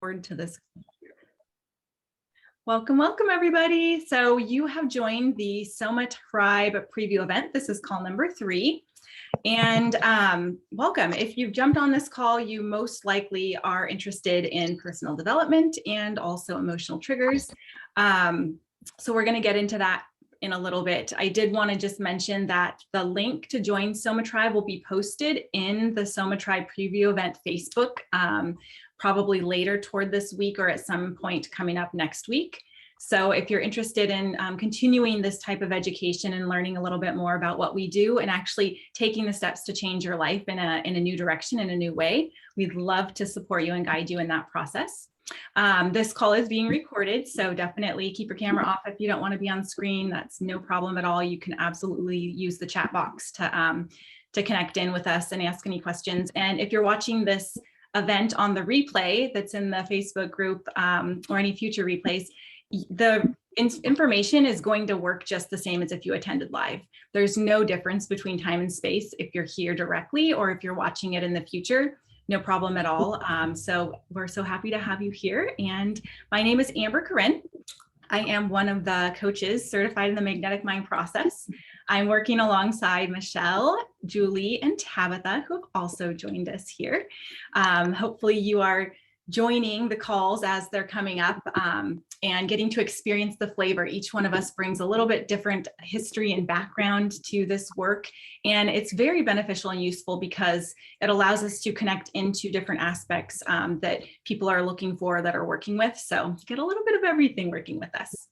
forward to this. Welcome, welcome everybody. So you have joined the Soma Tribe preview event. This is call number 3. And welcome. If you've jumped on this call, you most likely are interested in personal development and also emotional triggers. So we're going to get into that in a little bit. I did want to just mention that the link to join Soma Tribe will be posted in the Soma Tribe preview event Facebook, probably later toward this week or at some point coming up next week. So if you're interested in continuing this type of education and learning a little bit more about what we do and actually taking the steps to change your life in a new direction, in a new way, we'd love to support you and guide you in that process. This call is being recorded, so definitely keep your camera off if you don't want to be on screen. That's no problem at all. You can absolutely use the chat box to connect in with us and ask any questions. And if you're watching this event on the replay that's in the Facebook group or any future replays, the information is going to work just the same as if you attended live. There's no difference between time and space if you're here directly or if you're watching it in the future. No problem at all. So we're so happy to have you here. And my name is Amber Corinne. I am one of the coaches certified in the magnetic mind process. I'm working alongside Michelle, Julie, and Tabitha, who have also joined us here. Hopefully you are joining the calls as they're coming up and getting to experience the flavor. Each one of us brings a little bit different history and background to this work. And it's very beneficial and useful because it allows us to connect into different aspects that people are looking for, that are working with. So get a little bit of everything working with us.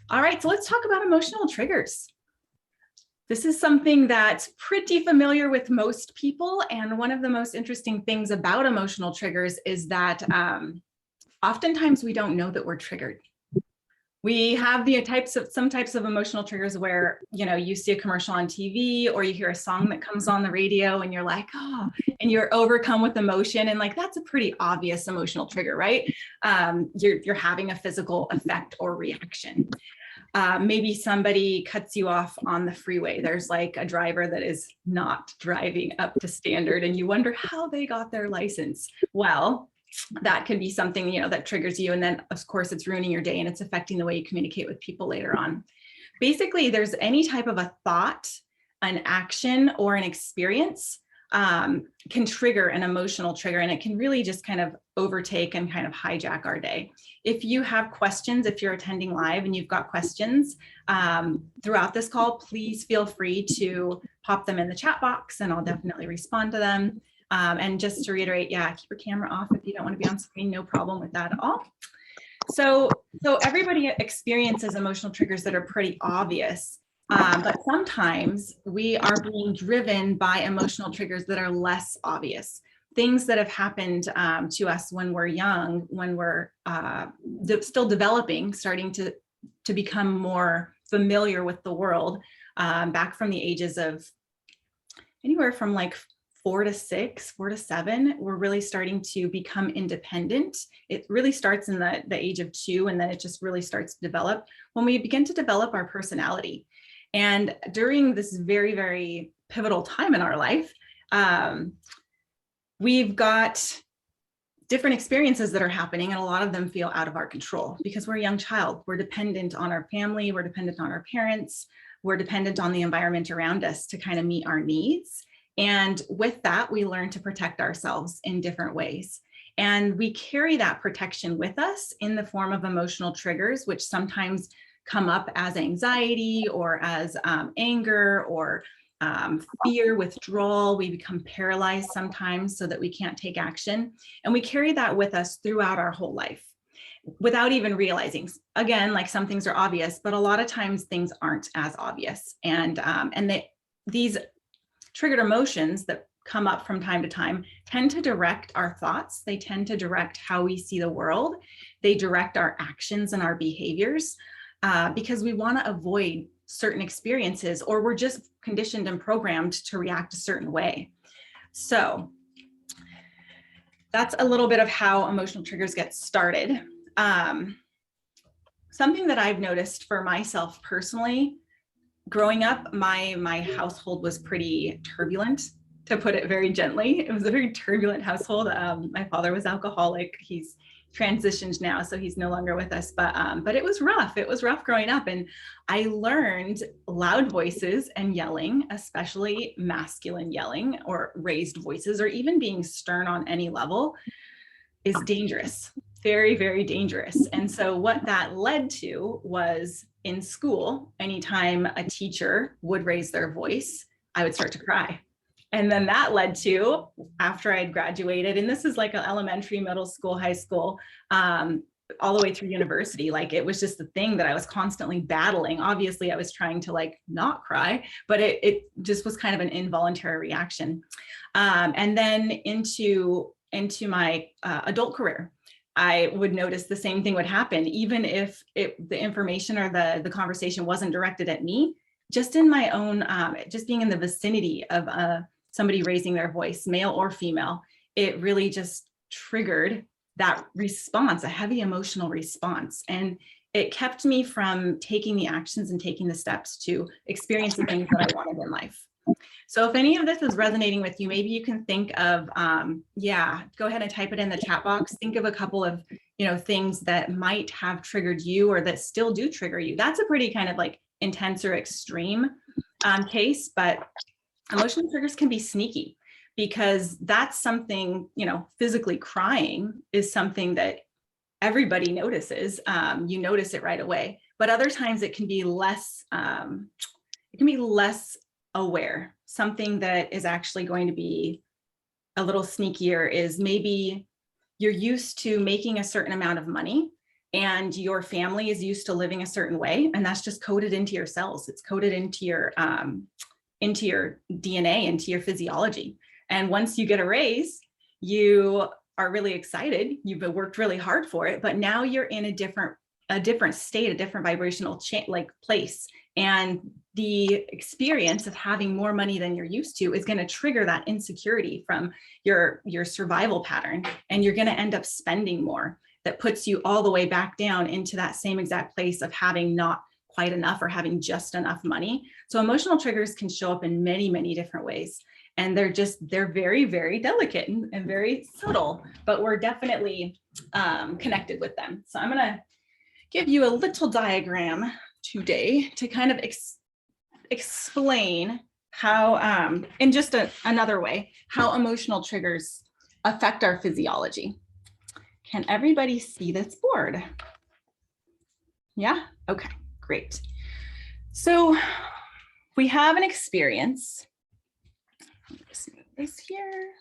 All right, so let's talk about emotional triggers. This is something that's pretty familiar with most people. And one of the most interesting things about emotional triggers is that oftentimes we don't know that we're triggered. We have the some types of emotional triggers where, you know, you see a commercial on TV or you hear a song that comes on the radio and you're like, oh, and you're overcome with emotion. And like, that's a pretty obvious emotional trigger, right? You're having a physical effect or reaction. Maybe somebody cuts you off on the freeway. There's like a driver that is not driving up to standard and you wonder how they got their license. Well, that could be something, you know, that triggers you. And then of course it's ruining your day and it's affecting the way you communicate with people later on. Basically, there's any type of a thought, an action, or an experience can trigger an emotional trigger, and it can really just kind of overtake and kind of hijack our day. If you have questions, if you're attending live and you've got questions throughout this call, please feel free to pop them in the chat box and I'll definitely respond to them. And just to reiterate, yeah, keep your camera off if you don't want to be on screen, no problem with that at all. So everybody experiences emotional triggers that are pretty obvious. But sometimes we are being driven by emotional triggers that are less obvious. Things that have happened to us when we're young, when we're still developing, starting to become more familiar with the world, back from the ages of anywhere from like 4 to 6, 4 to 7, we're really starting to become independent. It really starts in the age of 2, and then it just really starts to develop when we begin to develop our personality. And during this very, very pivotal time in our life, we've got different experiences that are happening, and a lot of them feel out of our control because we're a young child. We're dependent on our family, we're dependent on our parents, we're dependent on the environment around us to kind of meet our needs. And with that, we learn to protect ourselves in different ways. And we carry that protection with us in the form of emotional triggers, which sometimes come up as anxiety or as anger or fear, withdrawal. We become paralyzed sometimes so that we can't take action. And we carry that with us throughout our whole life without even realizing. Again, like some things are obvious, but a lot of times things aren't as obvious. And these triggered emotions that come up from time to time tend to direct our thoughts. They tend to direct how we see the world. They direct our actions and our behaviors because we want to avoid certain experiences, or we're just conditioned and programmed to react a certain way. So that's a little bit of how emotional triggers get started. Something that I've noticed for myself personally, growing up, my household was pretty turbulent. to put it very gently. It was a very turbulent household. My father was alcoholic. He's transitioned now, so he's no longer with us, but it was rough. It was rough growing up. And I learned loud voices and yelling, especially masculine yelling or raised voices, or even being stern on any level, is dangerous. Very, very dangerous. And so what that led to was, in school, anytime a teacher would raise their voice, I would start to cry. And then that led to, after I had graduated, and this is like an elementary, middle school, high school, all the way through university, like it was just the thing that I was constantly battling. Obviously, I was trying to like not cry, but it just was kind of an involuntary reaction. And then into my adult career, I would notice the same thing would happen, even if the information or the conversation wasn't directed at me. Just in my own, just being in the vicinity of somebody raising their voice, male or female, it really just triggered that response, a heavy emotional response. And it kept me from taking the actions and taking the steps to experience the things that I wanted in life. So if any of this is resonating with you, maybe you can think of, go ahead and type it in the chat box. Think of a couple of, things that might have triggered you or that still do trigger you. That's a pretty kind of like intense or extreme case, but emotional triggers can be sneaky, because that's something, physically crying is something that everybody notices. You notice it right away, but other times it can be less aware. Something that is actually going to be a little sneakier is maybe you're used to making a certain amount of money and your family is used to living a certain way, and that's just coded into your cells. It's coded into your DNA, into your physiology. And once you get a raise, you are really excited. You've worked really hard for it, but now you're in a different state, a different vibrational place. And the experience of having more money than you're used to is going to trigger that insecurity from your survival pattern. And you're going to end up spending more. That puts you all the way back down into that same exact place of having not quite enough or having just enough money. So emotional triggers can show up in many, many different ways. And they're very, very delicate and very subtle, but we're definitely connected with them. So I'm going to give you a little diagram today to kind of explain how, in just another way, how emotional triggers affect our physiology. Can everybody see this board? Yeah? Okay, great. So we have an experience. Let's move this here.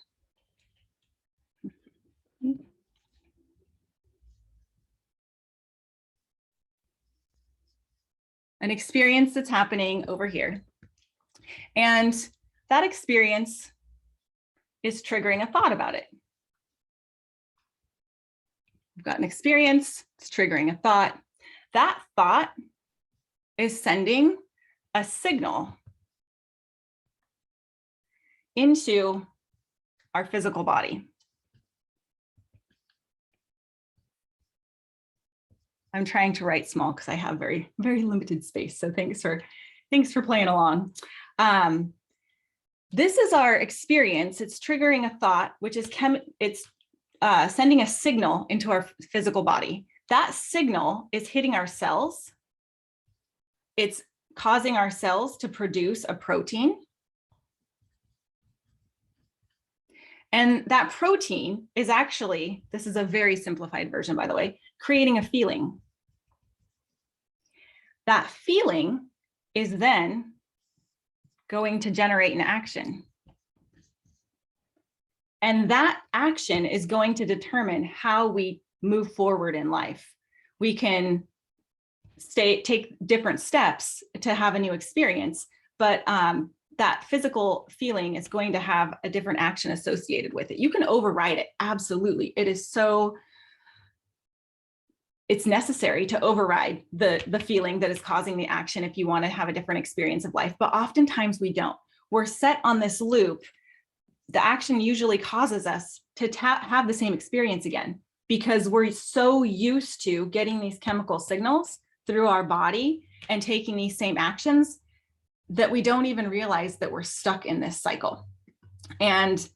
An experience that's happening over here. And that experience is triggering a thought about it. We've got an experience, it's triggering a thought. That thought is sending a signal into our physical body. I'm trying to write small because I have very, very limited space. So thanks for playing along. This is our experience. It's triggering a thought, which is sending a signal into our physical body. That signal is hitting our cells. It's causing our cells to produce a protein. And that protein is actually, this is a very simplified version, by the way, creating a feeling. That feeling is then going to generate an action. And that action is going to determine how we move forward in life. We can take different steps to have a new experience, but that physical feeling is going to have a different action associated with it. You can override it, absolutely. It's necessary to override the feeling that is causing the action if you want to have a different experience of life, but oftentimes we don't. We're set on this loop. The action usually causes us to have the same experience again, because we're so used to getting these chemical signals through our body and taking these same actions that we don't even realize that we're stuck in this cycle. And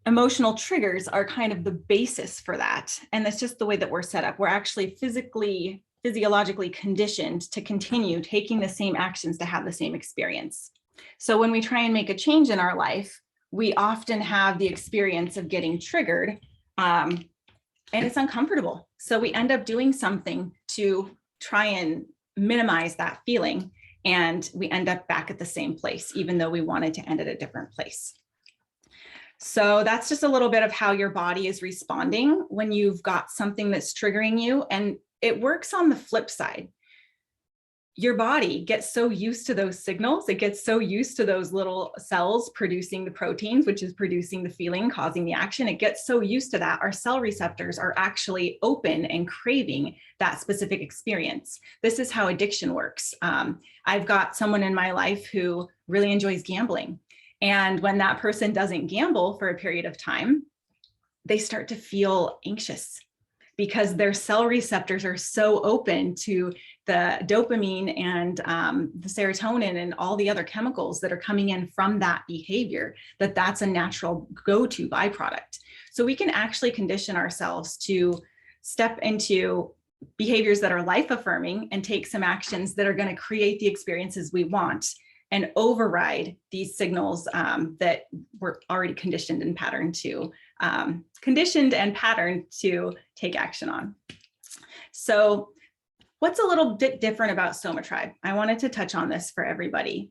emotional triggers are kind of the basis for that. And that's just the way that we're set up. We're actually physiologically conditioned to continue taking the same actions to have the same experience. So when we try and make a change in our life, we often have the experience of getting triggered, and it's uncomfortable. So we end up doing something to try and minimize that feeling. And we end up back at the same place, even though we wanted to end at a different place. So that's just a little bit of how your body is responding when you've got something that's triggering you. And it works on the flip side. Your body gets so used to those signals. It gets so used to those little cells producing the proteins, which is producing the feeling, causing the action. It gets so used to that. Our cell receptors are actually open and craving that specific experience. This is how addiction works. I've got someone in my life who really enjoys gambling. And when that person doesn't gamble for a period of time, they start to feel anxious because their cell receptors are so open to the dopamine and the serotonin and all the other chemicals that are coming in from that behavior, that's a natural go-to byproduct. So we can actually condition ourselves to step into behaviors that are life-affirming and take some actions that are going to create the experiences we want and override these signals that we're already conditioned and patterned to take action on. So what's a little bit different about Soma Tribe? I wanted to touch on this for everybody.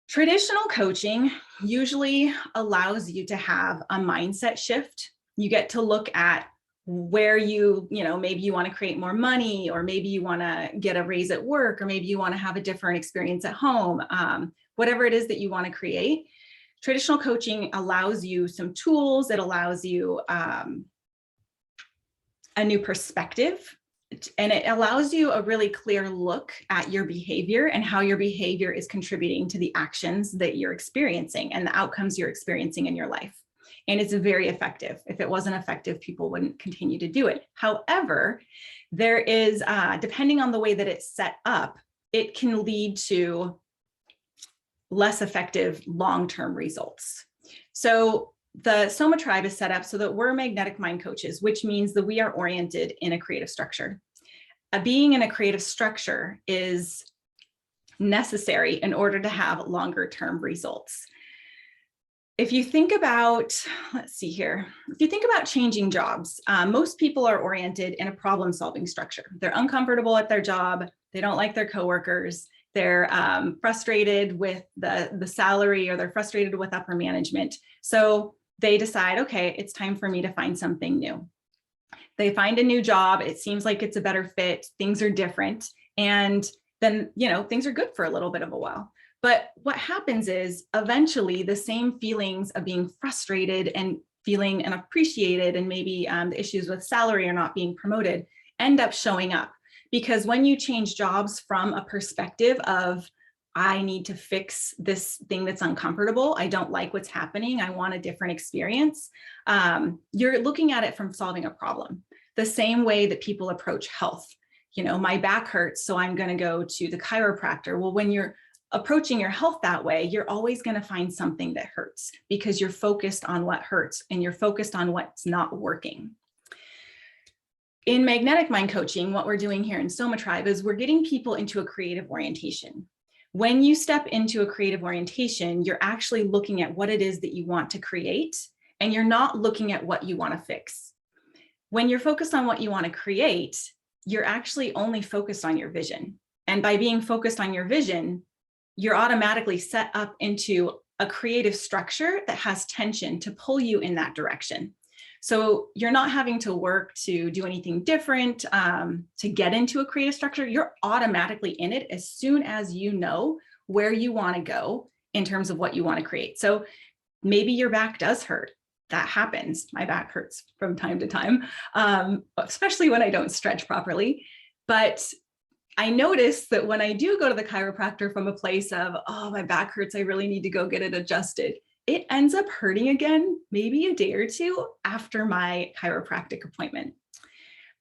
Traditional coaching usually allows you to have a mindset shift. You get to look at where maybe you want to create more money, or maybe you want to get a raise at work, or maybe you want to have a different experience at home, whatever it is that you want to create. Traditional coaching allows you some tools. It allows you a new perspective, and it allows you a really clear look at your behavior and how your behavior is contributing to the actions that you're experiencing and the outcomes you're experiencing in your life. And it's very effective. If it wasn't effective, people wouldn't continue to do it. However, there is, depending on the way that it's set up, it can lead to less effective long-term results. So the Soma Tribe is set up so that we're magnetic mind coaches, which means that we are oriented in a creative structure. Being in a creative structure is necessary in order to have longer-term results. If you think about, let's see here, if you think about changing jobs, most people are oriented in a problem-solving structure. They're uncomfortable at their job. They don't like their coworkers. They're frustrated with the salary, or they're frustrated with upper management. So they decide, okay, it's time for me to find something new. They find a new job. It seems like it's a better fit. Things are different. And then, things are good for a little bit of a while. But what happens is eventually the same feelings of being frustrated and feeling unappreciated, and maybe the issues with salary or not being promoted, end up showing up. Because when you change jobs from a perspective of, I need to fix this thing that's uncomfortable, I don't like what's happening, I want a different experience, you're looking at it from solving a problem. The same way that people approach health. My back hurts, so I'm going to go to the chiropractor. Well, when you're approaching your health that way, you're always going to find something that hurts because you're focused on what hurts and you're focused on what's not working. In magnetic mind coaching, what we're doing here in Soma Tribe is we're getting people into a creative orientation. When you step into a creative orientation, you're actually looking at what it is that you want to create, and you're not looking at what you want to fix. When you're focused on what you want to create, you're actually only focused on your vision. And by being focused on your vision, you're automatically set up into a creative structure that has tension to pull you in that direction. So you're not having to work to do anything different to get into a creative structure. You're automatically in it as soon as you know where you want to go in terms of what you want to create. So maybe your back does hurt. That happens. My back hurts from time to time, especially when I don't stretch properly. But I notice that when I do go to the chiropractor from a place of, oh, my back hurts, I really need to go get it adjusted, it ends up hurting again, maybe a day or two after my chiropractic appointment.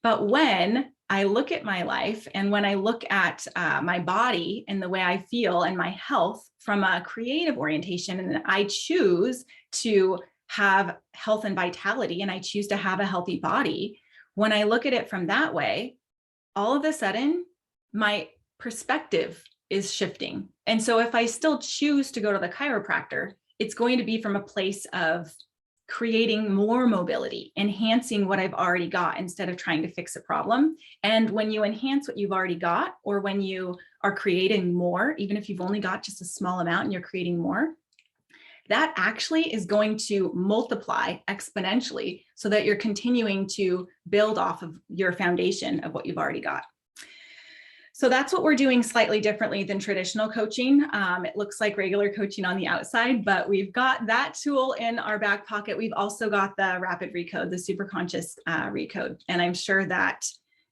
But when I look at my life, and when I look at my body and the way I feel and my health from a creative orientation, and then I choose to have health and vitality, and I choose to have a healthy body, when I look at it from that way, all of a sudden, my perspective is shifting. And so if I still choose to go to the chiropractor, it's going to be from a place of creating more mobility, enhancing what I've already got instead of trying to fix a problem. And when you enhance what you've already got, or when you are creating more, even if you've only got just a small amount and you're creating more, that actually is going to multiply exponentially so that you're continuing to build off of your foundation of what you've already got. So that's what we're doing slightly differently than traditional coaching. It looks like regular coaching on the outside, but we've got that tool in our back pocket. We've also got the rapid recode, the super conscious recode. And I'm sure that,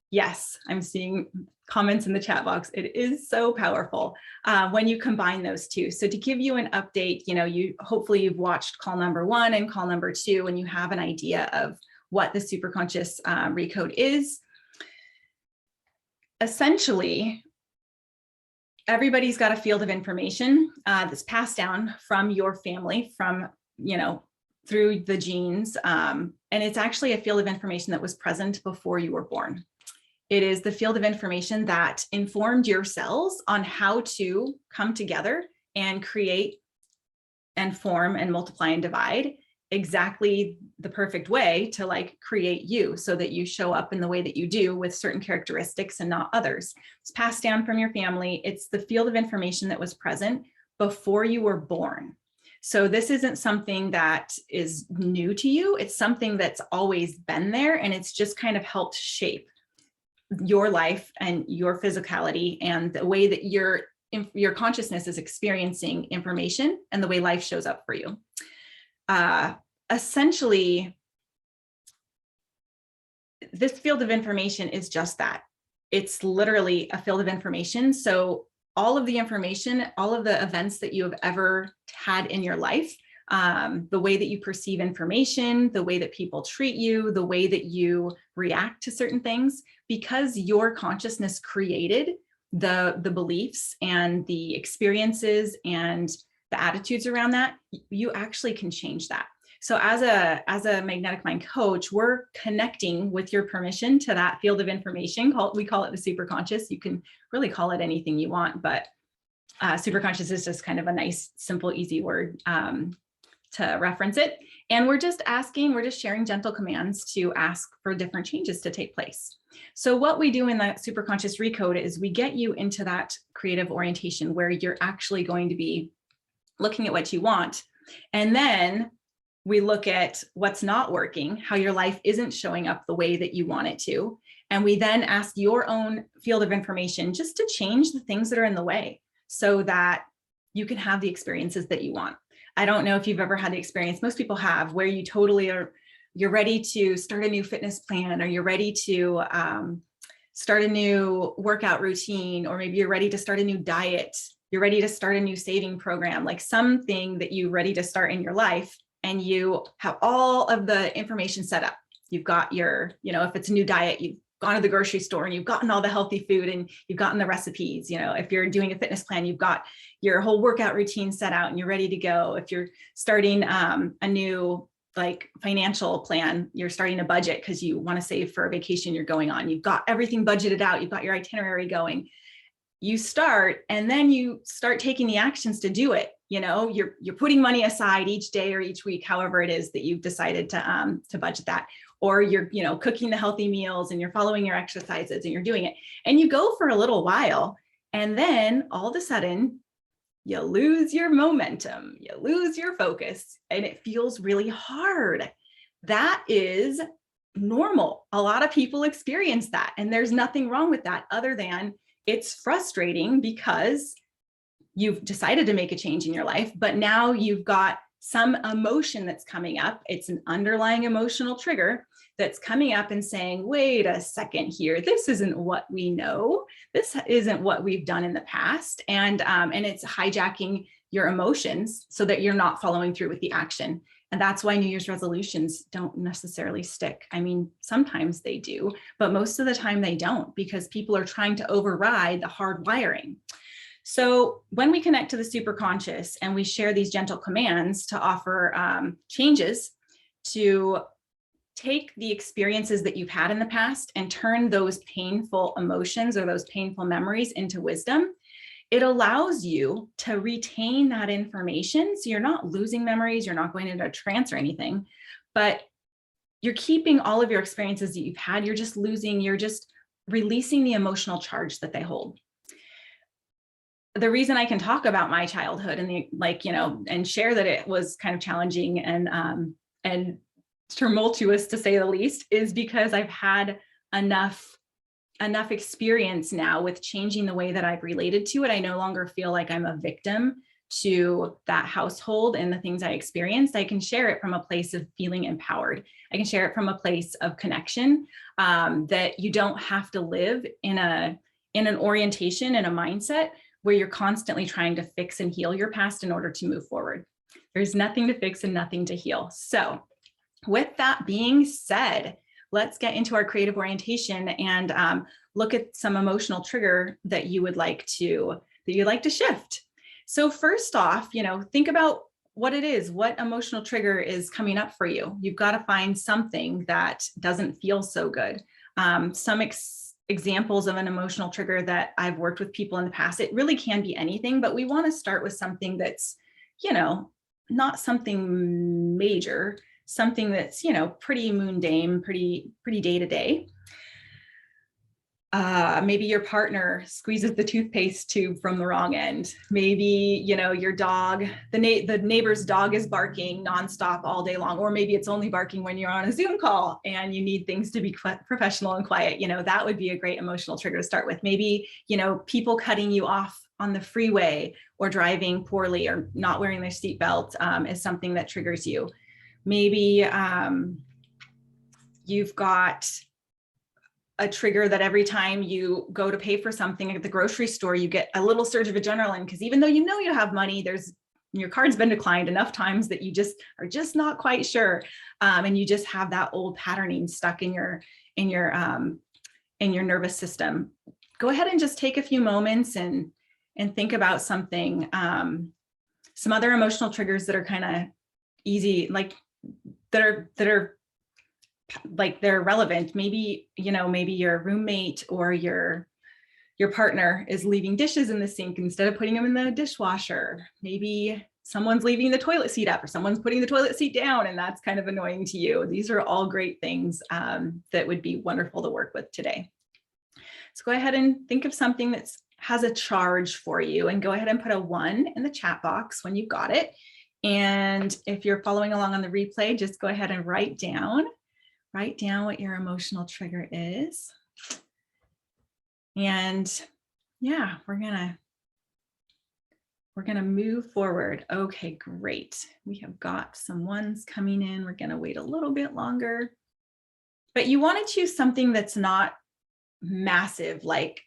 yes, I'm seeing comments in the chat box. It is so powerful when you combine those two. So to give you an update, hopefully you've watched call number 1 and call number 2, and you have an idea of what the super conscious recode is. Essentially, everybody's got a field of information that's passed down from your family, from, through the genes. And it's actually a field of information that was present before you were born. It is the field of information that informed your cells on how to come together and create and form and multiply and divide exactly the perfect way to create you, so that you show up in the way that you do with certain characteristics and not others. It's passed down from your family. It's the field of information that was present before you were born. So this isn't something that is new to you. It's something that's always been there, and it's just kind of helped shape your life and your physicality and the way that your consciousness is experiencing information and the way life shows up for you. Essentially, this field of information is just that. It's literally a field of information. So all of the information, all of the events that you have ever had in your life, the way that you perceive information, the way that people treat you, the way that you react to certain things, because your consciousness created the beliefs and the experiences and the attitudes around that, you actually can change that. So as a magnetic mind coach, we're connecting with your permission to that field of information. We call it the superconscious. You can really call it anything you want, but superconscious is just kind of a nice, simple, easy word to reference it. And we're just sharing gentle commands to ask for different changes to take place. So what we do in the superconscious recode is we get you into that creative orientation where you're actually going to be looking at what you want. And then we look at what's not working, how your life isn't showing up the way that you want it to. And we then ask your own field of information just to change the things that are in the way so that you can have the experiences that you want. I don't know if you've ever had the experience, most people have, where you totally you're ready to start a new fitness plan, or you're ready to start a new workout routine, or maybe you're ready to start a new diet. You're ready to start a new saving program, like something that you're ready to start in your life. And you have all of the information set up. You've got your, if it's a new diet, you've gone to the grocery store and you've gotten all the healthy food and you've gotten the recipes. If you're doing a fitness plan, you've got your whole workout routine set out and you're ready to go. If you're starting a new financial plan, you're starting a budget because you want to save for a vacation you're going on. You've got everything budgeted out. You've got your itinerary going. You start, and then you start taking the actions to do it. You're putting money aside each day or each week, however it is that you've decided to budget that, or you're, cooking the healthy meals and you're following your exercises and you're doing it, and you go for a little while, and then all of a sudden you lose your momentum, you lose your focus, and it feels really hard. That is normal. A lot of people experience that, and there's nothing wrong with that other than it's frustrating because you've decided to make a change in your life, but now you've got some emotion that's coming up. It's an underlying emotional trigger that's coming up and saying, wait a second here, this isn't what we know. This isn't what we've done in the past. And it's hijacking your emotions so that you're not following through with the action. And that's why New Year's resolutions don't necessarily stick. I mean, sometimes they do, but most of the time they don't, because people are trying to override the hard wiring. So when we connect to the superconscious and we share these gentle commands to offer changes, to take the experiences that you've had in the past and turn those painful emotions or those painful memories into wisdom, it allows you to retain that information. So you're not losing memories, you're not going into a trance or anything, but you're keeping all of your experiences that you've had. You're just releasing the emotional charge that they hold. The reason I can talk about my childhood and and share that it was kind of challenging and tumultuous, to say the least, is because I've had enough experience now with changing the way that I've related to it. I no longer feel like I'm a victim to that household and the things I experienced. I can share it from a place of feeling empowered. I can share it from a place of connection, that you don't have to live in an orientation and a mindset where you're constantly trying to fix and heal your past in order to move forward. There's nothing to fix and nothing to heal. So with that being said, let's get into our creative orientation and look at some emotional trigger that you'd like to shift. So first off, think about what it is, what emotional trigger is coming up for you. You've got to find something that doesn't feel so good. Some examples of an emotional trigger that I've worked with people in the past, it really can be anything, but we want to start with something that's, not something major, something that's, pretty mundane, pretty day to day. Maybe your partner squeezes the toothpaste tube from the wrong end. Maybe, your dog, the neighbor's dog is barking nonstop all day long, or maybe it's only barking when you're on a Zoom call and you need things to be professional and quiet. That would be a great emotional trigger to start with. Maybe, people cutting you off on the freeway or driving poorly or not wearing their seatbelt is something that triggers you. Maybe you've got a trigger that every time you go to pay for something at the grocery store, you get a little surge of adrenaline, because even though you have money, your card's been declined enough times that you just are just not quite sure, and you just have that old patterning stuck in your nervous system. Go ahead and just take a few moments and think about something, some other emotional triggers that are kind of easy, like that are like they're relevant. Maybe, maybe your roommate or your partner is leaving dishes in the sink instead of putting them in the dishwasher. Maybe someone's leaving the toilet seat up or someone's putting the toilet seat down, and that's kind of annoying to you. These are all great things that would be wonderful to work with today. So go ahead and think of something that has a charge for you, and go ahead and put a 1 in the chat box when you've got it. And if you're following along on the replay, just go ahead and write down what your emotional trigger is. And yeah, we're gonna move forward. Okay, great. We have got some 1s coming in. We're gonna wait a little bit longer. But you want to choose something that's not massive, like,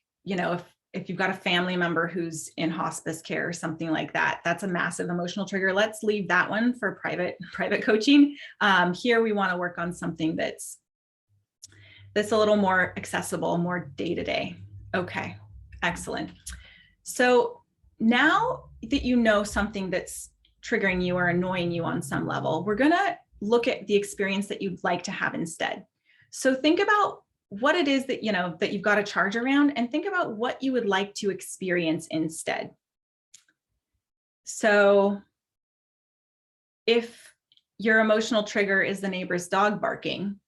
if you've got a family member who's in hospice care or something like that, that's a massive emotional trigger. Let's leave that one for private coaching. Here we want to work on something that's a little more accessible, more day-to-day. Okay, excellent. So now that you know something that's triggering you or annoying you on some level, we're gonna look at the experience that you'd like to have instead. So think about what it is that, that you've got a charge around, and think about what you would like to experience instead. So if your emotional trigger is the neighbor's dog barking,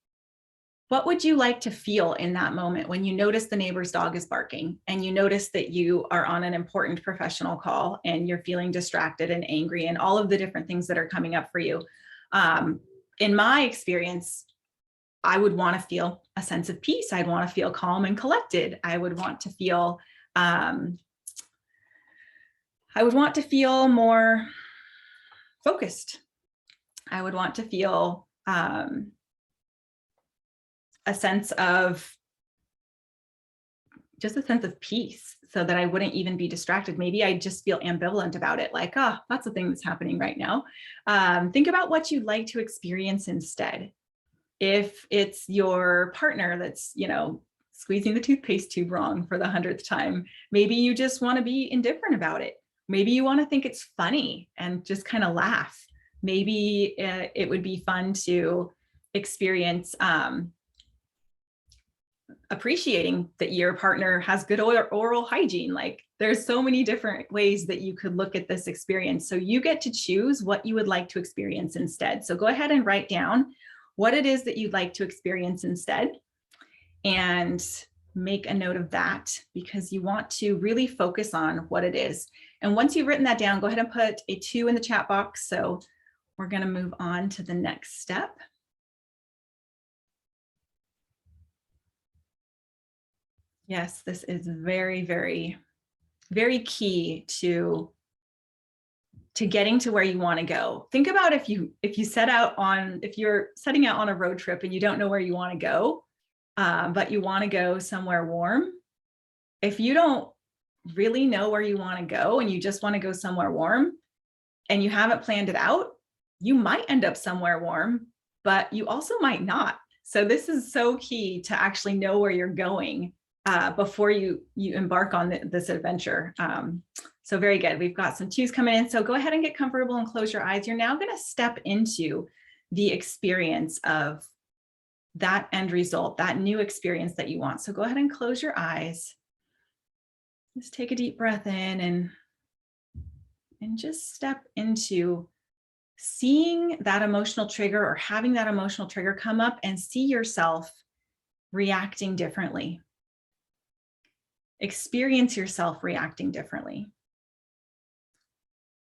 what would you like to feel in that moment when you notice the neighbor's dog is barking and you notice that you are on an important professional call and you're feeling distracted and angry and all of the different things that are coming up for you? In my experience, I would want to feel a sense of peace. I'd want to feel calm and collected. I would want to feel more focused. I would want to feel a sense of just a sense of peace so that I wouldn't even be distracted. Maybe I just feel ambivalent about it, like, oh, that's a thing that's happening right now. Think about what you'd like to experience instead. If it's your partner that's, squeezing the toothpaste tube wrong for the 100th time, maybe you just want to be indifferent about it. Maybe you want to think it's funny and just kind of laugh. Maybe it would be fun to experience appreciating that your partner has good oral hygiene. Like, there's so many different ways that you could look at this experience. So you get to choose what you would like to experience instead. So go ahead and write down what it is that you'd like to experience instead, and make a note of that, because you want to really focus on what it is. And once you've written that down, go ahead and put a 2 in the chat box. So we're going to move on to the next step. Yes, this is very, very, very key to getting to where you want to go. Think about if you're setting out on a road trip and you don't know where you want to go, but you want to go somewhere warm. If you don't really know where you want to go and you just want to go somewhere warm and you haven't planned it out, you might end up somewhere warm, but you also might not. So this is so key to actually know where you're going before you embark on this adventure. So very good. We've got some 2s coming in. So go ahead and get comfortable and close your eyes. You're now going to step into the experience of that end result, that new experience that you want. So go ahead and close your eyes. Just take a deep breath in and just step into seeing that emotional trigger, or having that emotional trigger come up, and see yourself reacting differently. Experience yourself reacting differently.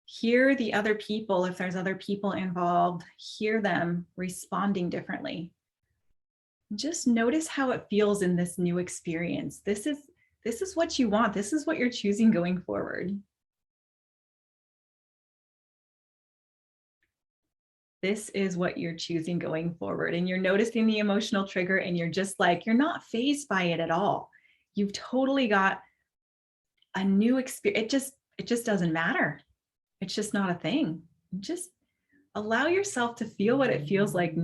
Hear the other people, if there's other people involved, hear them responding differently. Just notice how it feels in this new experience. This is what you want. This is what you're choosing going forward. This is what you're choosing going forward. And you're noticing the emotional trigger, and you're just like, you're not fazed by it at all. You've totally got a new experience. It just doesn't matter. It's just not a thing. Just allow yourself to feel what it feels like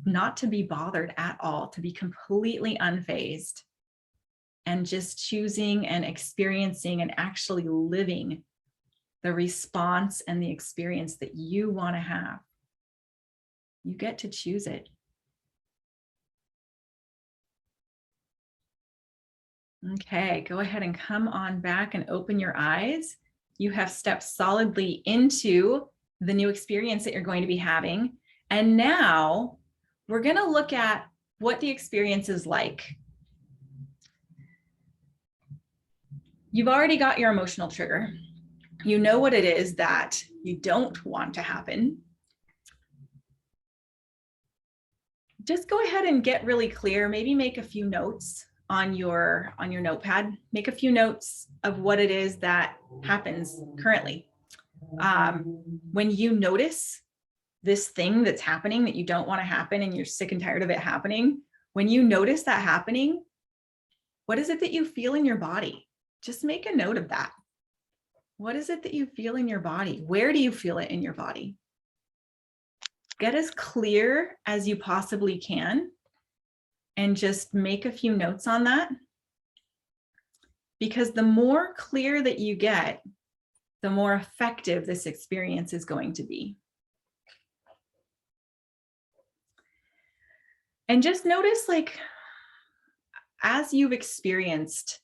not to be bothered at all, to be completely unfazed, and just choosing and experiencing and actually living the response and the experience that you want to have. You get to choose it. Okay, go ahead and come on back and open your eyes. You have stepped solidly into the new experience that you're going to be having. And now we're going to look at what the experience is like. You've already got your emotional trigger. You know what it is that you don't want to happen. Just go ahead and get really clear. Maybe make a few notes on your notepad. Make a few notes of what it is that happens currently. When you notice this thing that's happening that you don't want to happen, and you're sick and tired of it happening, when you notice that happening, what is it that you feel in your body? Just make a note of that. What is it that you feel in your body? Where do you feel it in your body? Get as clear as you possibly can, and just make a few notes on that. Because the more clear that you get, the more effective this experience is going to be. And just notice, like, as you've experienced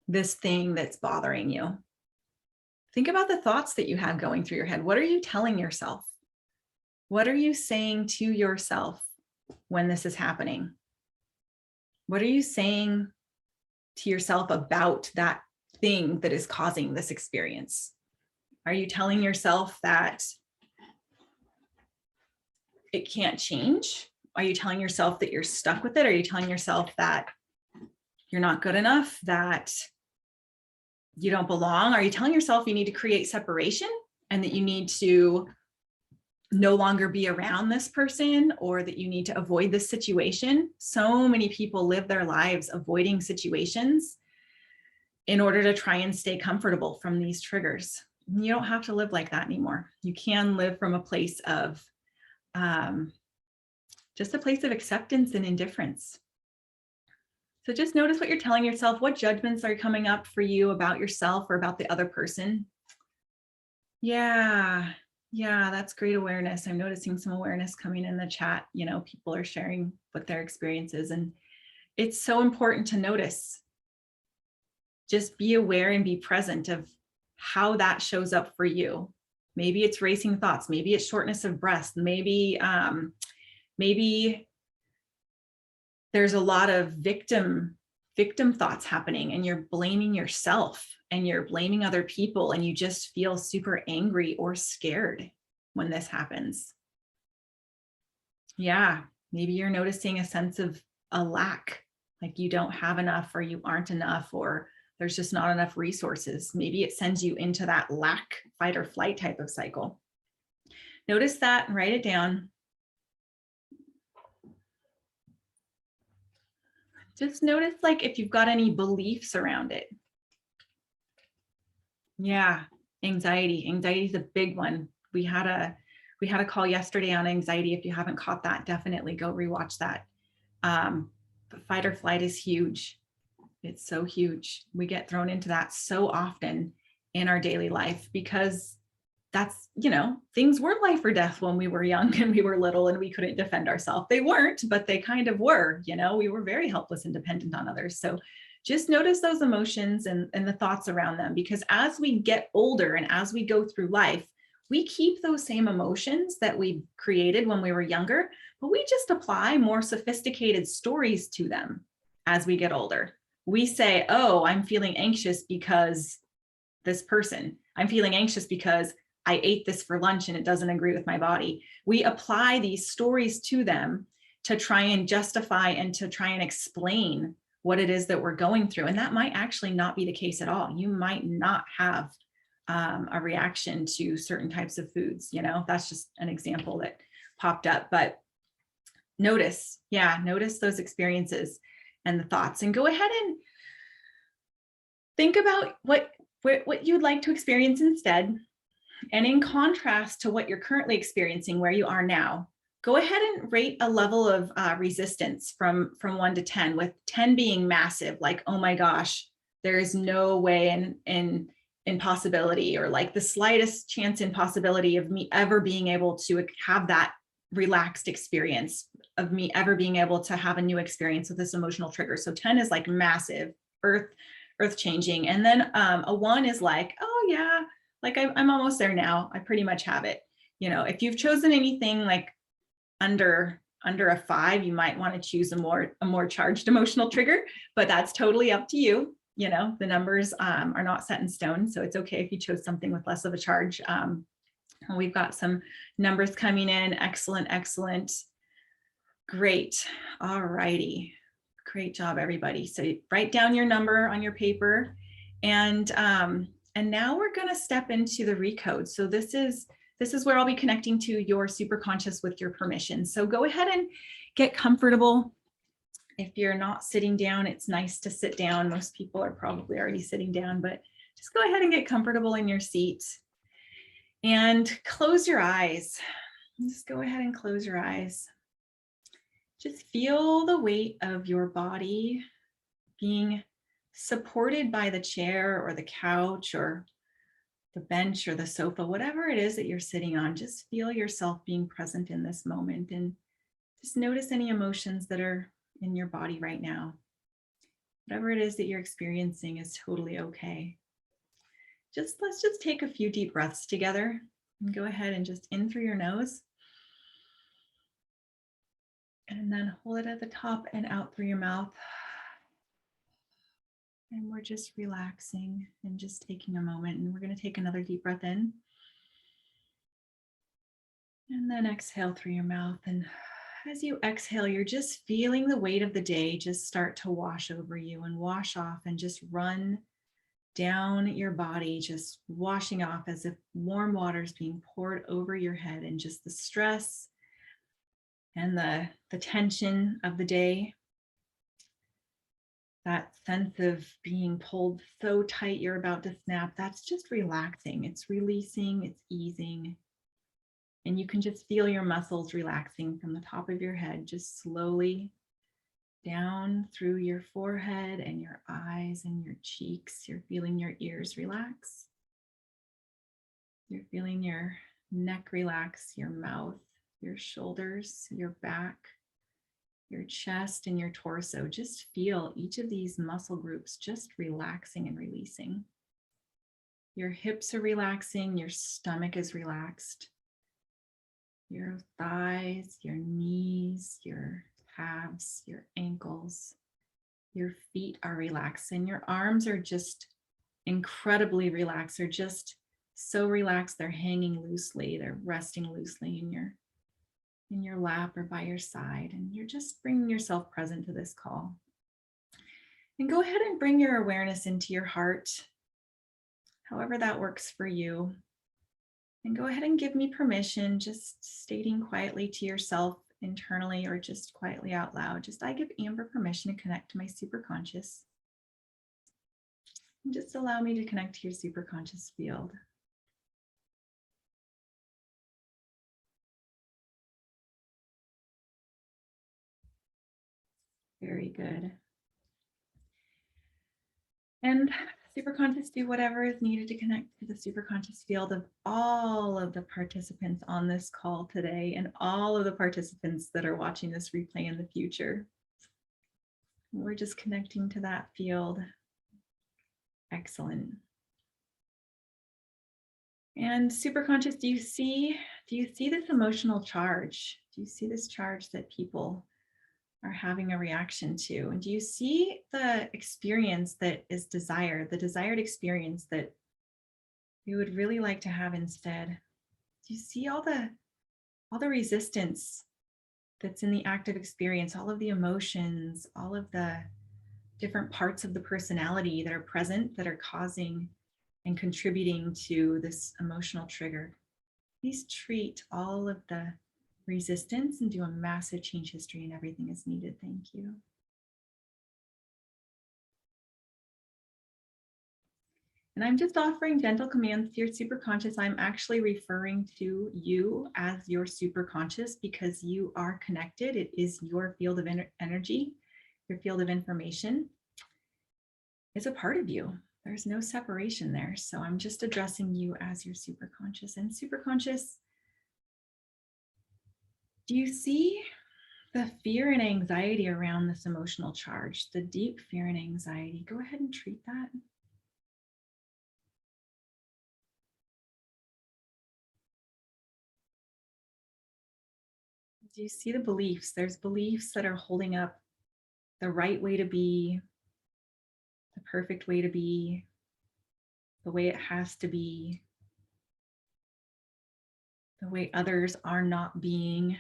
this thing that's bothering you, think about the thoughts that you have going through your head. What are you telling yourself? What are you saying to yourself when this is happening? What are you saying to yourself about that thing that is causing this experience? Are you telling yourself that it can't change? Are you telling yourself that you're stuck with it? Are you telling yourself that you're not good enough, that you don't belong? Are you telling yourself you need to create separation and that you need to no longer be around this person, or that you need to avoid this situation? So many people live their lives avoiding situations, in order to try and stay comfortable from these triggers. You don't have to live like that anymore. You can live from a place of just a place of acceptance and indifference. So just notice what you're telling yourself. What judgments are coming up for you about yourself or about the other person? Yeah, that's great awareness. I'm noticing some awareness coming in the chat. You know, people are sharing what their experience is, and it's so important to notice. Just be aware and be present of how that shows up for you. Maybe it's racing thoughts. Maybe it's shortness of breath. Maybe there's a lot of victim thoughts happening, and you're blaming yourself and you're blaming other people, and you just feel super angry or scared when this happens. Yeah, maybe you're noticing a sense of a lack, like you don't have enough, or you aren't enough, or there's just not enough resources. Maybe it sends you into that lack, fight or flight type of cycle. Notice that and write it down. Just notice like if you've got any beliefs around it. Yeah, anxiety. Anxiety is a big one. We had a call yesterday on anxiety. If you haven't caught that, definitely go rewatch that. But fight or flight is huge. It's so huge. We get thrown into that so often in our daily life because that's, you know, things were life or death when we were young and we were little and we couldn't defend ourselves. They weren't, but they kind of were, you know, we were very helpless and dependent on others. So just notice those emotions and the thoughts around them, because as we get older and as we go through life, we keep those same emotions that we created when we were younger, but we just apply more sophisticated stories to them as we get older. We say, oh, I'm feeling anxious because this person. I'm feeling anxious because I ate this for lunch and it doesn't agree with my body. We apply these stories to them to try and justify and to try and explain what it is that we're going through. And that might actually not be the case at all. You might not have a reaction to certain types of foods. You know, that's just an example that popped up. But notice those experiences and the thoughts, and go ahead and think about what you'd like to experience instead. And in contrast to what you're currently experiencing, where you are now, go ahead and rate a level of resistance from 1 to 10, with 10 being massive, like, oh my gosh, there is no way in possibility, or like the slightest chance in possibility of me ever being able to have that relaxed experience, of me ever being able to have a new experience with this emotional trigger. So 10 is like massive, earth changing. And then a 1 is like, oh yeah, like I'm almost there now. I pretty much have it. You know, if you've chosen anything like under a 5, you might want to choose a more charged emotional trigger, but that's totally up to you. You know, the numbers are not set in stone, so it's okay if you chose something with less of a charge. We've got some numbers coming in. Excellent. Great. All righty. Great job, everybody. So write down your number on your paper, and now we're going to step into the Recode. So this is where I'll be connecting to your superconscious with your permission. So go ahead and get comfortable. If you're not sitting down, it's nice to sit down. Most people are probably already sitting down, but just go ahead and get comfortable in your seat and close your eyes. Just go ahead and close your eyes. Just feel the weight of your body being supported by the chair or the couch or the bench or the sofa, whatever it is that you're sitting on. Just feel yourself being present in this moment, and just notice any emotions that are in your body right now. Whatever it is that you're experiencing is totally okay. Let's just take a few deep breaths together, and go ahead and just in through your nose, and then hold it at the top and out through your mouth. And we're just relaxing and just taking a moment, and we're going to take another deep breath in. And then exhale through your mouth. And as you exhale, you're just feeling the weight of the day just start to wash over you and wash off and just run down your body, just washing off as if warm water is being poured over your head, and just the stress and the tension of the day. that sense of being pulled so tight you're about to snap, that's just relaxing. It's releasing, it's easing. And you can just feel your muscles relaxing from the top of your head, just slowly down through your forehead and your eyes and your cheeks. You're feeling your ears relax. You're feeling your neck relax, your mouth, your shoulders, your back, your chest, and your torso. Just feel each of these muscle groups just relaxing and releasing. Your hips are relaxing, your stomach is relaxed. Your thighs, your knees, your calves, your ankles, your feet are relaxed, and your arms are just incredibly relaxed. They're just so relaxed, they're hanging loosely, they're resting loosely in your lap or by your side, and you're just bringing yourself present to this call. And go ahead and bring your awareness into your heart, however that works for you. And go ahead and give me permission, just stating quietly to yourself internally or just quietly out loud. Just I give Amber permission to connect to my superconscious. And just allow me to connect to your superconscious field. Very good. And superconscious, do whatever is needed to connect to the superconscious field of all of the participants on this call today and all of the participants that are watching this replay in the future. We're just connecting to that field. Excellent. And superconscious, do you see this emotional charge? Do you see this charge that people are having a reaction to? And do you see the experience that is desired, the desired experience that you would really like to have instead? Do you see all the resistance that's in the active experience, all of the emotions, all of the different parts of the personality that are present, that are causing and contributing to this emotional trigger? Please treat all of the resistance and do a massive change history, and everything is needed. Thank you. And I'm just offering gentle commands to your superconscious. I'm actually referring to you as your superconscious because you are connected. It is your field of energy, your field of information. It's a part of you. There's no separation there. So I'm just addressing you as your superconscious. And superconscious, do you see the fear and anxiety around this emotional charge, the deep fear and anxiety? Go ahead and treat that. Do you see the beliefs? There's beliefs that are holding up the right way to be, the perfect way to be, the way it has to be, the way others are not being,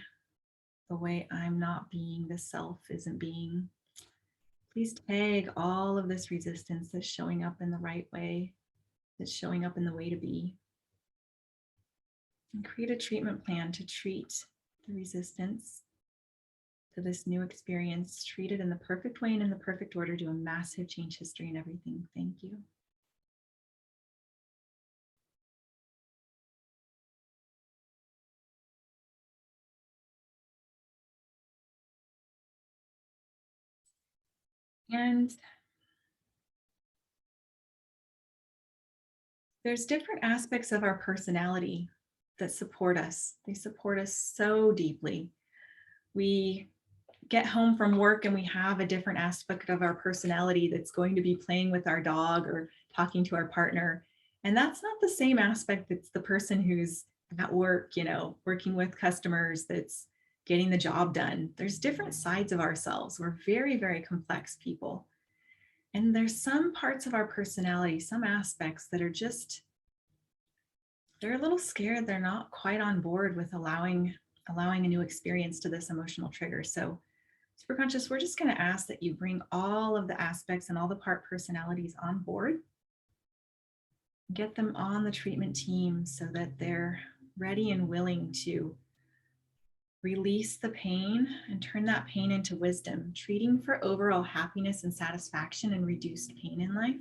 the way I'm not being, the self isn't being. Please tag all of this resistance that's showing up in the right way, that's showing up in the way to be, and create a treatment plan to treat the resistance to this new experience. Treat it in the perfect way and in the perfect order. Do a massive change history and everything. Thank you. And there's different aspects of our personality that support us. They support us so deeply. We get home from work and we have a different aspect of our personality that's going to be playing with our dog or talking to our partner. And that's not the same aspect that's the person who's at work, working with customers, that's getting the job done. There's different sides of ourselves. We're very, very complex people. And there's some parts of our personality, some aspects that are just, they're a little scared. They're not quite on board with allowing a new experience to this emotional trigger. So superconscious, we're just going to ask that you bring all of the aspects and all the part personalities on board. Get them on the treatment team so that they're ready and willing to Release the pain and turn that pain into wisdom, treating for overall happiness and satisfaction and reduced pain in life.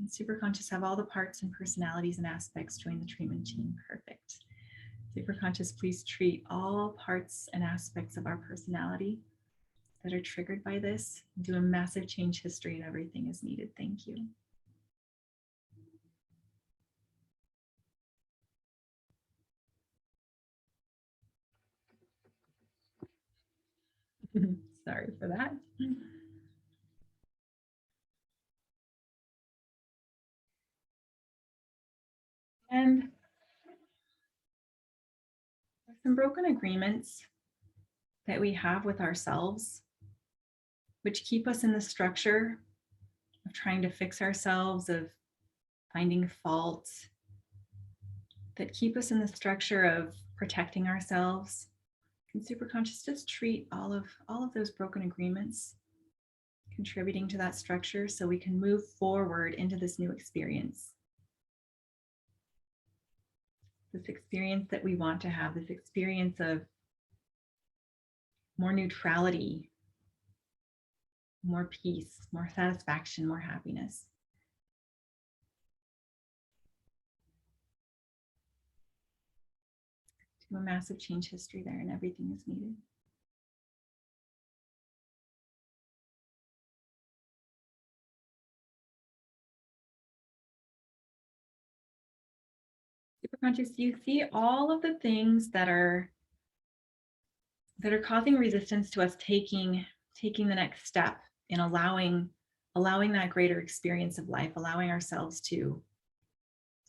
And superconscious have all the parts and personalities and aspects join the treatment team. Perfect. Superconscious, please treat all parts and aspects of our personality that are triggered by this. Do a massive change history and everything is needed. Thank you. Sorry for that. And there's some broken agreements that we have with ourselves, which keep us in the structure of trying to fix ourselves, of finding faults, that keep us in the structure of protecting ourselves. And superconscious just treat all of those broken agreements, contributing to that structure so we can move forward into this new experience. This experience that we want to have, this experience of more neutrality, more peace, more satisfaction, more happiness. Do a massive change history there and everything is needed. Superconscious, you see all of the things that are causing resistance to us taking the next step in allowing that greater experience of life, allowing ourselves to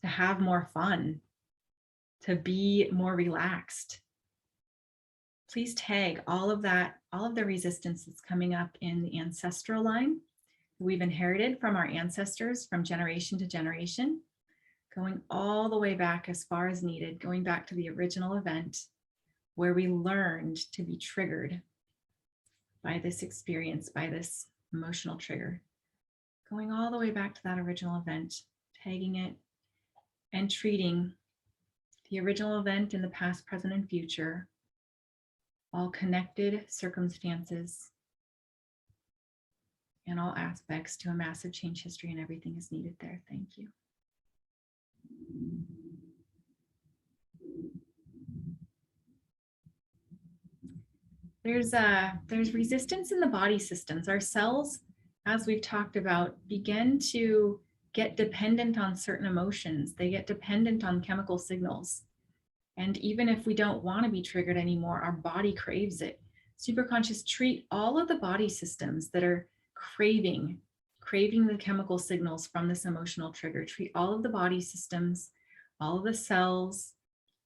have more fun, to be more relaxed. Please tag all of the resistance that's coming up in the ancestral line we've inherited from our ancestors from generation to generation, going all the way back as far as needed, going back to the original event where we learned to be triggered by this experience, by this emotional trigger. Going all the way back to that original event, tagging it and treating the original event in the past, present, and future, all connected circumstances and all aspects to a massive change history, and everything is needed there. Thank you. There's resistance in the body systems. Our cells, as we've talked about, begin to get dependent on certain emotions. They get dependent on chemical signals. And even if we don't want to be triggered anymore, our body craves it. Superconscious, treat all of the body systems that are craving the chemical signals from this emotional trigger. Treat all of the body systems, all of the cells,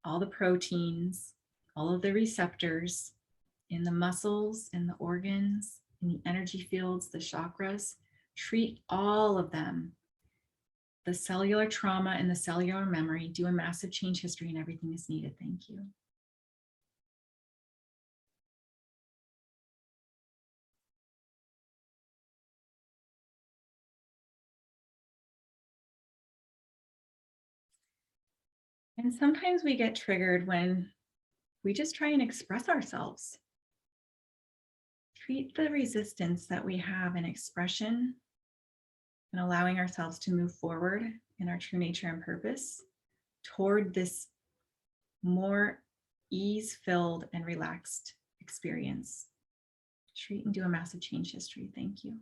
all the proteins, all of the receptors in the muscles, in the organs, in the energy fields, the chakras. Treat all of them. The cellular trauma and the cellular memory. Do a massive change history and everything is needed. Thank you. And sometimes we get triggered when we just try and express ourselves. Treat the resistance that we have in expression and allowing ourselves to move forward in our true nature and purpose toward this more ease-filled and relaxed experience. Treat and do a massive change history. Thank you.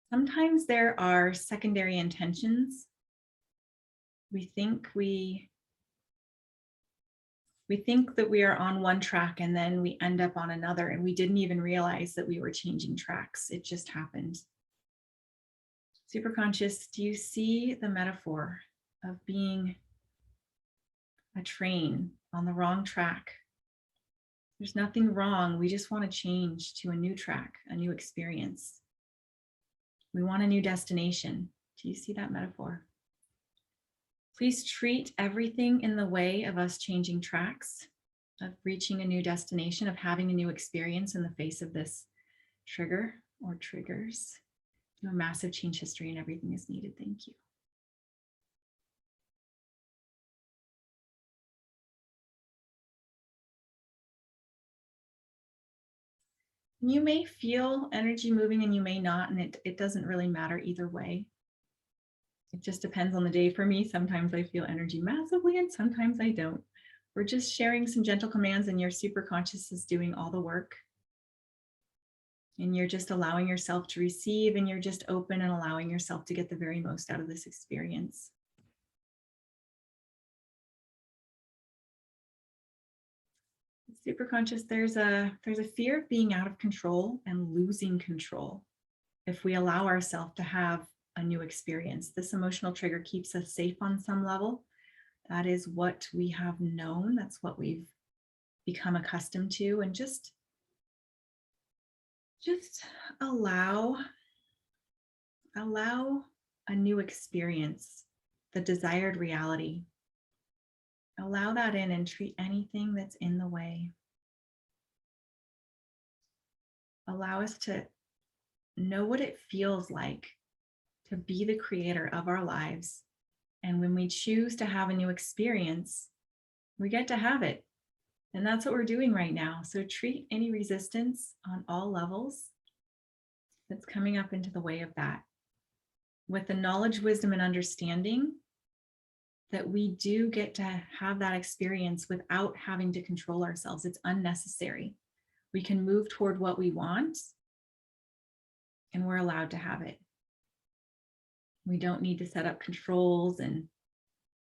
Sometimes there are secondary intentions. We think that we are on one track and then we end up on another, and we didn't even realize that we were changing tracks. It just happened. Superconscious, do you see the metaphor of being a train on the wrong track? There's nothing wrong. We just want to change to a new track, a new experience. We want a new destination. Do you see that metaphor? Please treat everything in the way of us changing tracks, of reaching a new destination, of having a new experience in the face of this trigger or triggers. Do a massive change history and everything is needed. Thank you. You may feel energy moving and you may not, and it doesn't really matter either way. It just depends on the day for me. Sometimes I feel energy massively and sometimes I don't. We're just sharing some gentle commands and your super conscious is doing all the work. And you're just allowing yourself to receive and you're just open and allowing yourself to get the very most out of this experience. Super conscious, there's a fear of being out of control and losing control if we allow ourselves to have a new experience. This emotional trigger keeps us safe on some level. That is what we have known. That's what we've become accustomed to. And just allow a new experience, the desired reality. Allow that in and treat anything that's in the way. Allow us to know what it feels like to be the creator of our lives. And when we choose to have a new experience, we get to have it. And that's what we're doing right now. So treat any resistance on all levels that's coming up into the way of that. With the knowledge, wisdom, and understanding that we do get to have that experience without having to control ourselves. It's unnecessary. We can move toward what we want and we're allowed to have it. We don't need to set up controls and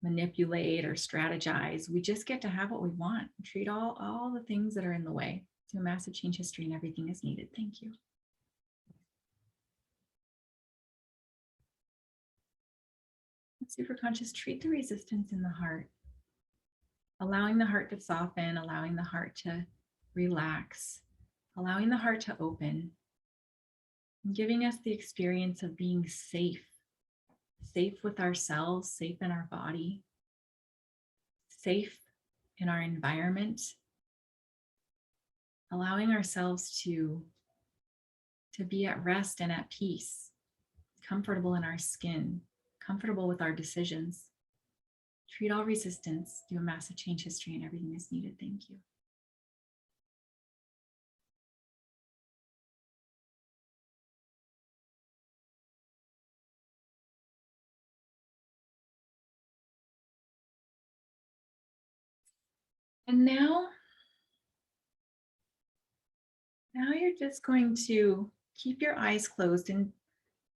manipulate or strategize. We just get to have what we want. Treat all the things that are in the way. Do a massive change history and everything is needed. Thank you. Super conscious, treat the resistance in the heart. Allowing the heart to soften, allowing the heart to relax, allowing the heart to open, and giving us the experience of being safe with ourselves, safe in our body, safe in our environment, allowing ourselves to be at rest and at peace, comfortable in our skin, comfortable with our decisions. Treat all resistance, do a massive change history and everything is needed. Thank you. And now you're just going to keep your eyes closed and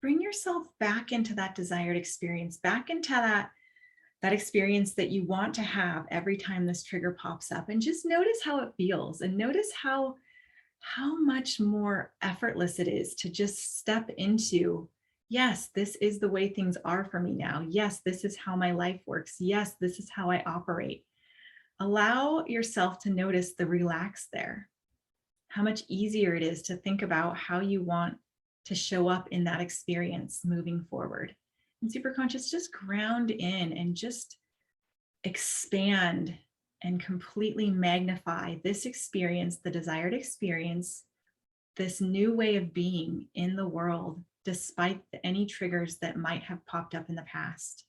bring yourself back into that desired experience, back into that experience that you want to have every time this trigger pops up, and just notice how it feels and notice how much more effortless it is to just step into, yes, this is the way things are for me now. Yes, this is how my life works. Yes, this is how I operate. Allow yourself to notice the relax there, how much easier it is to think about how you want to show up in that experience moving forward. And super conscious, just ground in and just expand and completely magnify this experience, the desired experience, this new way of being in the world, despite any triggers that might have popped up in the past.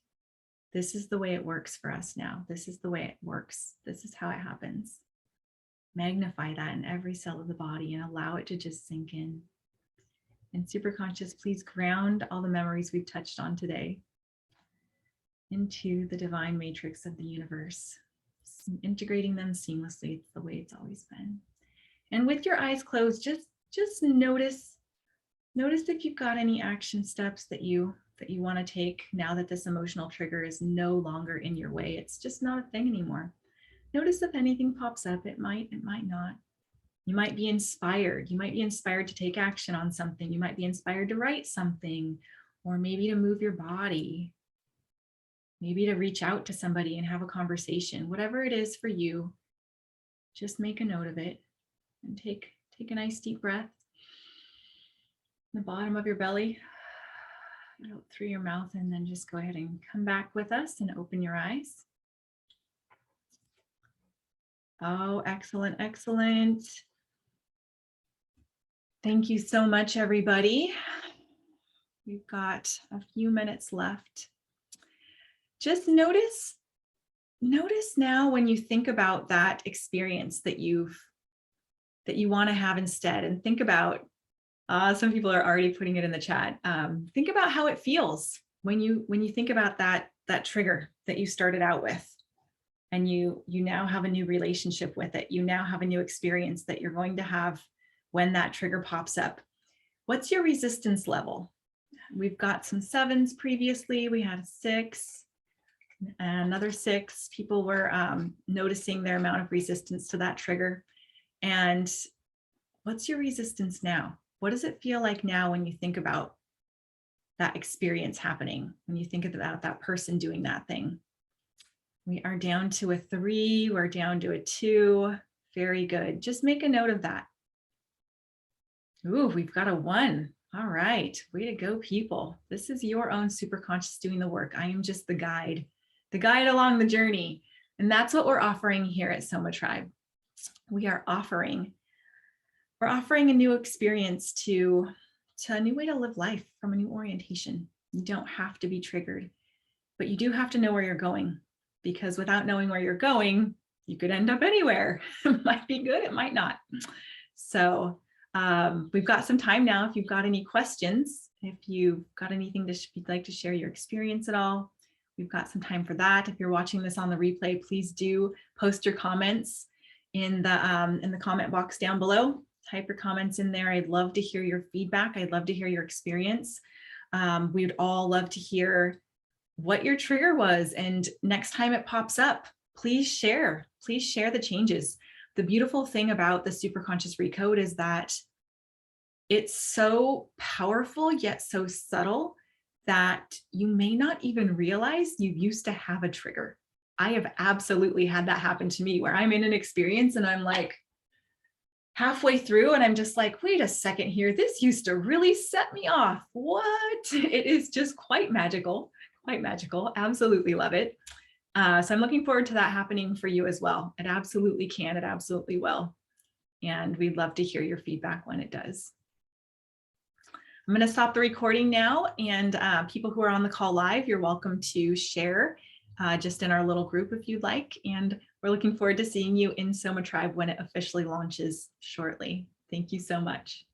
This is the way it works for us now. This is the way it works. This is how it happens. Magnify that in every cell of the body and allow it to just sink in. And super conscious, please ground all the memories we've touched on today into the divine matrix of the universe, integrating them seamlessly. It's the way it's always been. And with your eyes closed, just notice if you've got any action steps that you want to take now that this emotional trigger is no longer in your way. It's just not a thing anymore. Notice if anything pops up. It might not. You might be inspired. You might be inspired to take action on something. You might be inspired to write something, or maybe to move your body, maybe to reach out to somebody and have a conversation. Whatever it is for you, just make a note of it and take a nice deep breath. The bottom of your belly, out through your mouth, and then just go ahead and come back with us and open your eyes. Oh, excellent, excellent. Thank you so much, everybody. We've got a few minutes left. Just notice now when you think about that experience that you want to have instead, and think about, some people are already putting it in the chat. Think about how it feels when you think about that trigger that you started out with, and you now have a new relationship with it. You now have a new experience that you're going to have when that trigger pops up. What's your resistance level? We've got some 7s previously. We had a 6, another 6. People were noticing their amount of resistance to that trigger. And what's your resistance now? What does it feel like now when you think about that experience happening, when you think about that person doing that thing? We are down to a 3, we're down to a 2. Very good. Just make a note of that. Ooh, we've got a 1. All right, way to go, people. This is your own superconscious doing the work. I am just the guide along the journey. And that's what we're offering here at Soma Tribe. We are offering a new experience to a new way to live life from a new orientation. You don't have to be triggered, but you do have to know where you're going, because without knowing where you're going, you could end up anywhere. It might be good, it might not. So we've got some time now. If you've got any questions, if you've got anything you'd like to share your experience at all, we've got some time for that. If you're watching this on the replay, please do post your comments in the comment box down below. Type your comments in there. I'd love to hear your feedback. I'd love to hear your experience. We'd all love to hear what your trigger was. And next time it pops up, please share the changes. The beautiful thing about the Superconscious Recode is that it's so powerful, yet so subtle, that you may not even realize you used to have a trigger. I have absolutely had that happen to me, where I'm in an experience and I'm like halfway through and I'm just like, wait a second here, this used to really set me off. What? It is just quite magical, Absolutely love it. So I'm looking forward to that happening for you as well. It absolutely can, it absolutely will. And we'd love to hear your feedback when it does. I'm going to stop the recording now, and people who are on the call live, you're welcome to share just in our little group if you'd like. And we're looking forward to seeing you in Soma Tribe when it officially launches shortly. Thank you so much.